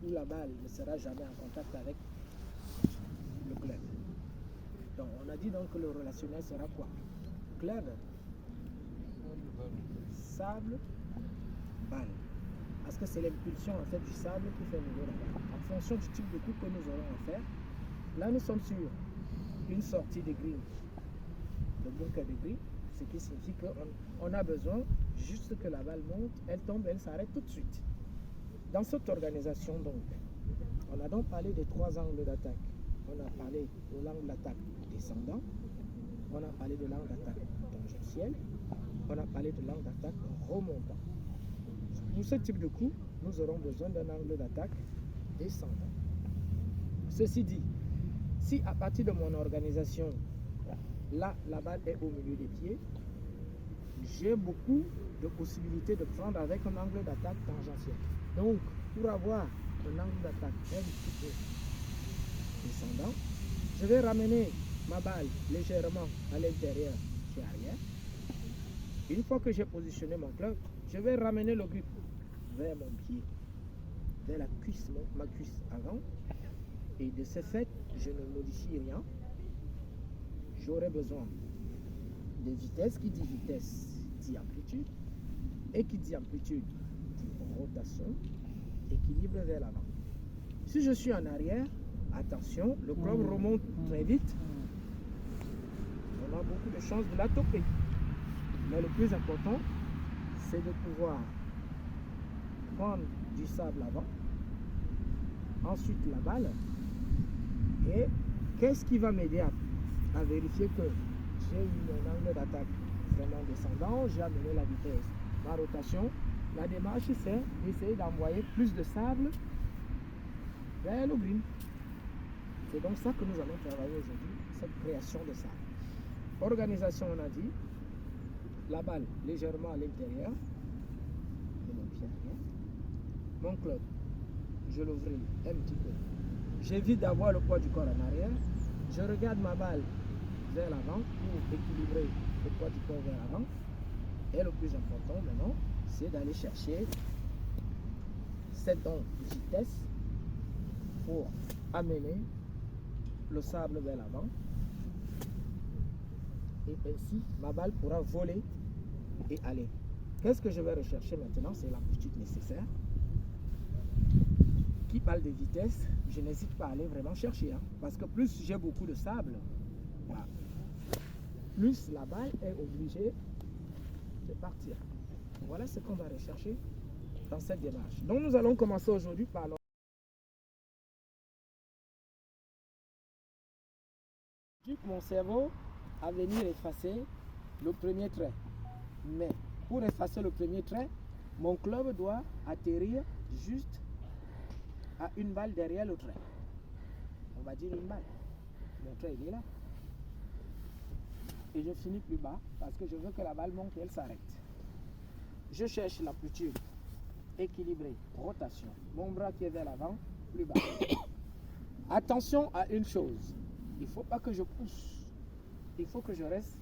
où la balle ne sera jamais en contact avec le club. Donc on a dit donc que le relationnel sera quoi? Club, sable, balle. Parce que c'est l'impulsion en fait du sable qui fait mouiller la balle. En fonction du type de coup que nous aurons à faire, là nous sommes sur une sortie de green, de bunker de green, ce qui signifie qu'on a besoin juste que la balle monte, elle tombe, elle s'arrête tout de suite. Dans cette organisation donc, on a donc parlé des 3 angles d'attaque. On a parlé de l'angle d'attaque descendant, on a parlé de l'angle d'attaque tangentiel, on a parlé de l'angle d'attaque remontant. Pour ce type de coup, nous aurons besoin d'un angle d'attaque descendant. Ceci dit, si à partir de mon organisation, là, la balle est au milieu des pieds, j'ai beaucoup de possibilités de prendre avec un angle d'attaque tangentiel. Donc, pour avoir un angle d'attaque un petit peu descendant, je vais ramener ma balle légèrement à l'intérieur chez arrière. Une fois que j'ai positionné mon club, je vais ramener le grip vers mon pied, vers la cuisse, ma cuisse avant. Et de ce fait, je ne modifie rien. J'aurai besoin de vitesse. Qui dit vitesse dit amplitude. Et qui dit amplitude dit rotation. Équilibre vers l'avant. Si je suis en arrière, attention, le club remonte très vite. On a beaucoup de chances de la toper. Mais le plus important, c'est de pouvoir prendre du sable avant, ensuite la balle. Et qu'est-ce qui va m'aider à vérifier que j'ai eu un angle d'attaque vraiment descendant, j'ai amené la vitesse, ma rotation. La démarche, c'est d'essayer d'envoyer plus de sable vers le green. C'est donc ça que nous allons travailler aujourd'hui, cette création de sable. Organisation, on a dit, la balle légèrement à l'intérieur de mon pied arrière. Mon club, je l'ouvre un petit peu. J'évite d'avoir le poids du corps en arrière. Je regarde ma balle vers l'avant pour équilibrer le poids du corps vers l'avant. Et le plus important maintenant, c'est d'aller chercher cette vitesse pour amener le sable vers l'avant. Et ainsi, ma balle pourra voler et aller. Qu'est-ce que je vais rechercher maintenant? C'est l'amplitude nécessaire. Qui parle de vitesse, je n'hésite pas à aller vraiment chercher. Parce que plus j'ai beaucoup de sable, plus la balle est obligée de partir. Voilà ce qu'on va rechercher dans cette démarche. Donc nous allons commencer aujourd'hui par mon cerveau à venir effacer le premier trait. Mais pour effacer le premier trait, mon club doit atterrir juste à une balle derrière le trait. On va dire une balle. Mon trait il est là. Et je finis plus bas parce que je veux que la balle monte et elle s'arrête. Je cherche l'amplitude équilibrée, rotation. Mon bras qui est vers l'avant, plus bas. Attention à une chose. Il ne faut pas que je pousse. Il faut que je reste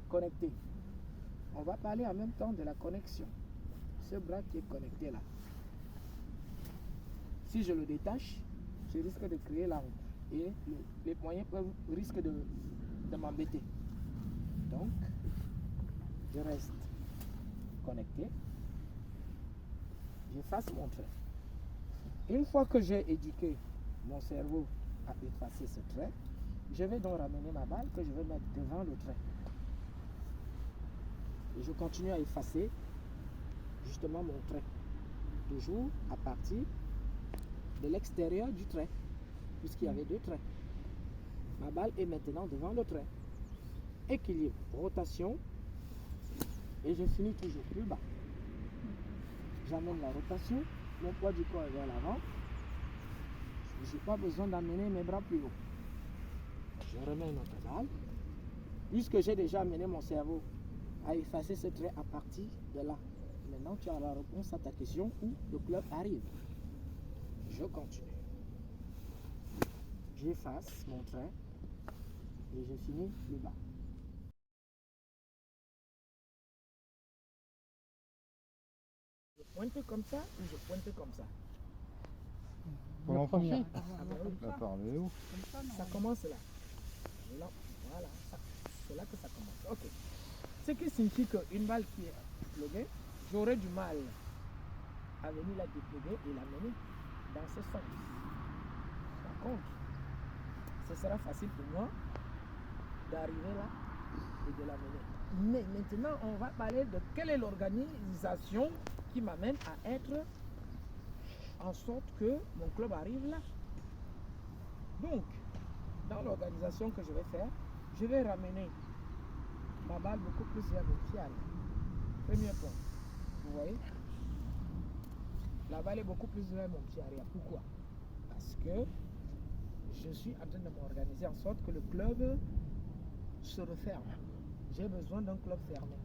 connecté. On va parler en même temps de la connexion. Ce bras qui est connecté là. Si je le détache, je risque de créer l'angle. Et les poignets risquent de m'embêter. Donc, je reste connecté. J'efface mon trait. Une fois que j'ai éduqué mon cerveau à effacer ce trait, je vais donc ramener ma balle que je vais mettre devant le trait. Et je continue à effacer justement mon trait. Toujours à partir de l'extérieur du trait, puisqu'il y avait 2 traits. Ma balle est maintenant devant le trait. Équilibre, rotation, et je finis toujours plus bas. J'amène la rotation, mon poids du corps est vers l'avant. Je n'ai pas besoin d'amener mes bras plus haut. Je remets une autre balle, puisque j'ai déjà amené mon cerveau à effacer ce trait à partir de là. Maintenant, tu as la réponse à ta question où le club arrive. Je continue. J'efface mon trait et je finis plus bas. pointe comme ça ou je pointe comme ça. Pour La l'enfoncer. première. Ah bah oui. Ça part vers haut. Comme ça, non. Ça commence là. Là, voilà, c'est là que ça commence. Ok. Ce qui signifie qu'une balle qui est pluguée, j'aurais du mal à venir la dépluguer et l'amener dans ce sens. Par contre, ce sera facile pour moi d'arriver là et de l'amener. Mais maintenant, on va parler de quelle est l'organisation qui m'amène à être en sorte que mon club arrive là. Donc, dans l'organisation que je vais faire, je vais ramener ma balle beaucoup plus vers mon pied arrière. Premier point. Vous voyez? La balle est beaucoup plus vers mon pied arrière. Pourquoi? Parce que je suis en train de m'organiser en sorte que le club se referme. J'ai besoin d'un club fermé.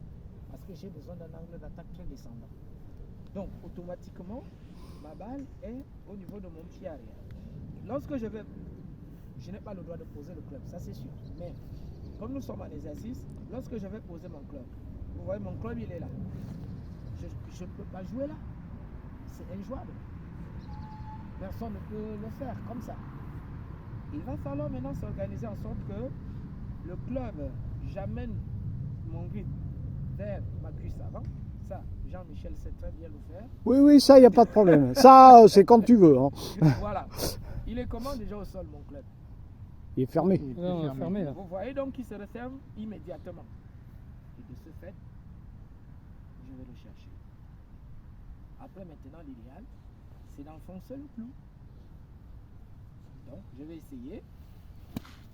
Parce que j'ai besoin d'un angle d'attaque très descendant. Donc, automatiquement, ma balle est au niveau de mon pied arrière. Lorsque je n'ai pas le droit de poser le club, ça c'est sûr. Mais, comme nous sommes en exercice, lorsque je vais poser mon club, vous voyez, mon club il est là. Je ne peux pas jouer là. C'est injouable. Personne ne peut le faire comme ça. Il va falloir maintenant s'organiser en sorte que le club, j'amène mon grip vers ma cuisse avant. Ça, Jean-Michel sait très bien le faire. Oui, oui, ça, il n'y a pas de problème. Ça, c'est quand tu veux. Hein. Voilà. Il est comment déjà au sol, mon club? Il est fermé. Il est Non, on est fermé. fermé là. Vous voyez donc qu'il se referme immédiatement. Et de ce fait, je vais le chercher. Après, maintenant, l'idéal, c'est d'enfoncer le clou. Donc, je vais essayer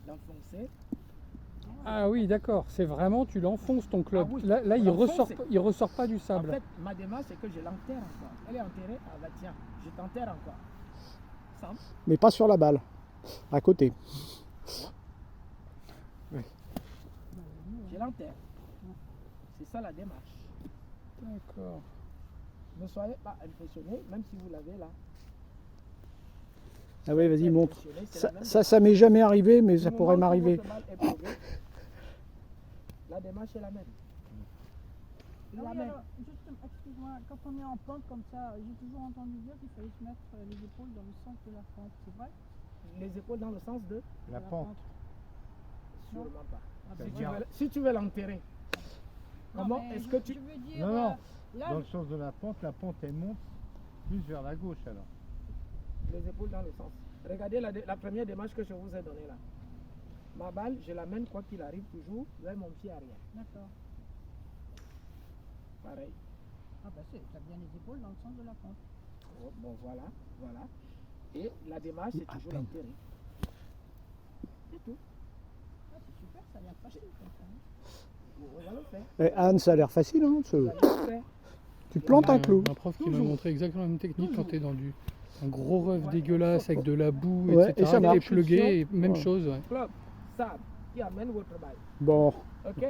d'enfoncer. Ah oui, d'accord. C'est vraiment, tu l'enfonces ton club. Ah oui, Là, faut l'enfoncer. il ressort pas du En sable. fait, ma démarche, c'est que je l'enterre encore. Elle est enterrée. Ah bah tiens, je t'enterre encore. Simple. Mais pas sur la balle. À côté. Je l'enterre. C'est ça la démarche. D'accord. Ne soyez pas impressionnés, même si vous l'avez là. Ah oui, vas-y, montre. Impressionné, c'est la même Ça m'est jamais arrivé, mais Du ça moment pourrait que m'arriver. votre balle est posée, la démarche est la même. Ah La oui, même. alors, juste, excuse-moi, quand on est en pente comme ça, j'ai toujours entendu dire qu'il fallait se mettre les épaules dans le sens de la pente, c'est vrai? Les épaules dans le sens de La pente. sûrement pas. Ah, Si ben tu voilà. si tu veux l'enterrer, Non, comment mais est-ce que tu. Je veux dire, Non, non. là, Dans le sens de la pente elle monte plus vers la gauche alors. Les épaules dans le sens. Regardez la première démarche que je vous ai donnée là. Ma balle, je l'amène quoi qu'il arrive toujours vers mon pied arrière. d'accord. Pareil. Ah bah t'as bien les épaules dans le sens de la pente. Oh, bon, voilà, voilà. Et la démarche, c'est À toujours peine. l'enterrer. C'est tout. Ah, c'est super, ça a l'air facile comme ça. hein. On va le faire. Eh, Anne, ça a l'air facile. Hein, Vous allez le faire. tu plantes un clou. Un prof qui m'a Toujours. montré exactement la même technique quand Toujours. t'es dans un gros rêve Ouais. dégueulasse avec de la boue, Ouais, etc. et ça T'es marche. plugué, et même Ouais. chose. Ouais. Club, sable, qui amène votre balle. Bon. Ok? Ouais.